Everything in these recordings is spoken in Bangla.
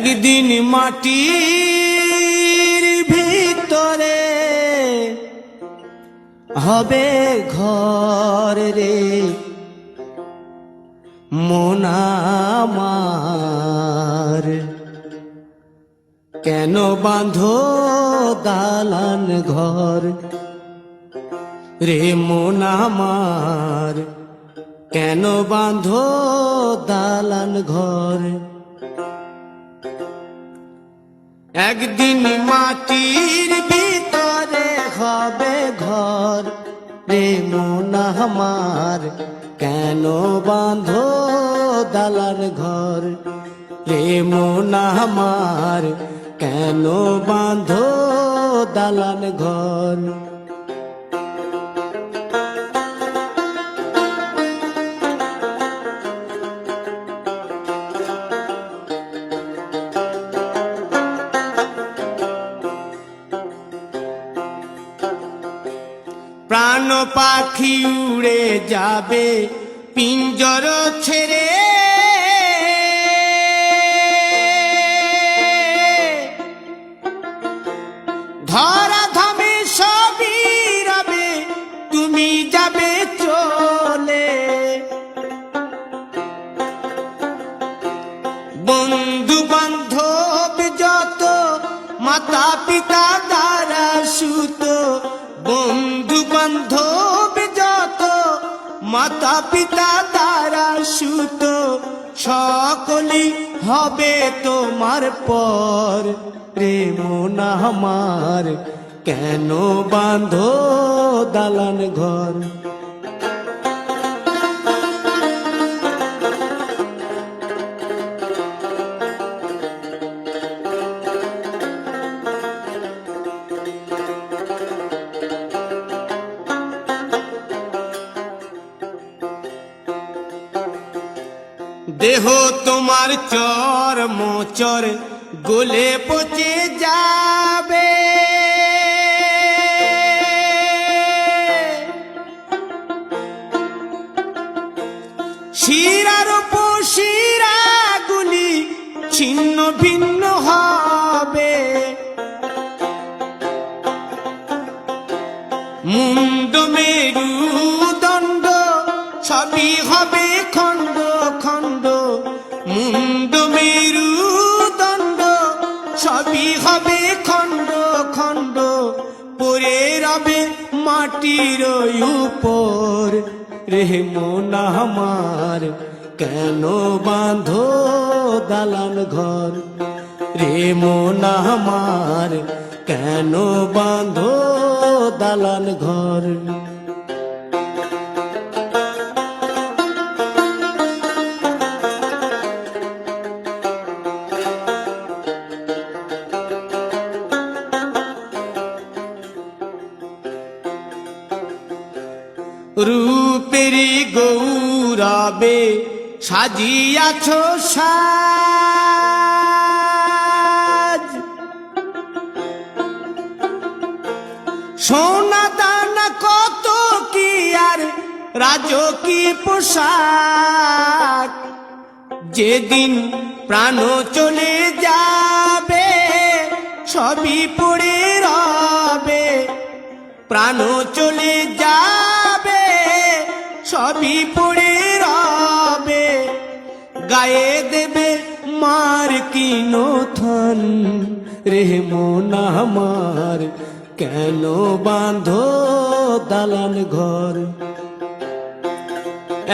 একদিন মাটির ভিতরে হবে ঘর রে মন আমার, কেন বাঁধো দালান ঘর রে মন আমার, কেন বাঁধো দালান ঘর। একদিন মাটির ভিতরে হবে ঘর রে মন আমার, কেন বাঁধো দালান ঘর রে মন আমার, কেন বাঁধো দালান ঘর। প্রাণ পাখি উড়ে যাবে পিঞ্জর ছেড়ে, ধরা ধামে সবই রবে তুমি যাবে চলে। বন্ধু বান্ধব যত মাতা পিতা দ্বারা সুত, বন্ধু বান্ধব যত মাতা পিতা দ্বারা সুত, সকলই হবে তোমার পর রে মন আমার, কেন বাঁধো দালান ঘর। দেহ তোমার চর মোচর গলে পচে যাবে, শিরার উপশিরা গুলি ছিন্ন ভিন্ন হবে, মুন্ড মেরুদণ্ড সবই হবে খণ্ড খণ্ড, মুন্ড মেরুদণ্ড সবই হবে খণ্ড খণ্ড, পড়ে রবে মাটির উপর রে মন আমার, কেন বাঁধো দালান ঘর রে মন আমার, কেন বাঁধো দালান ঘর। রূপেরি গৌরবে সাজিয়াছ সাজ, সোনা দানা কত কি আর রাজকী পোশাক, যেদিন প্রাণ চলে যাবে সবই পড়ে রবে, প্রাণ চলে যাবে সবই পড়ে রবে, গায়ে দেবে মার কিনো থন রে মন আমার, কেন বাঁধো দালান ঘর।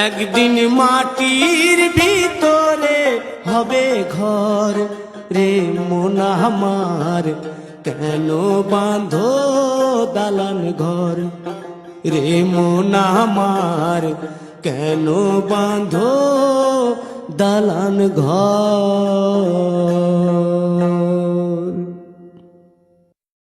একদিন মাটির ভিতরে হবে ঘর রে মন আমার, কেন বাঁধো দালান ঘর রে মন আমার, কেন বাঁধো দালান ঘর।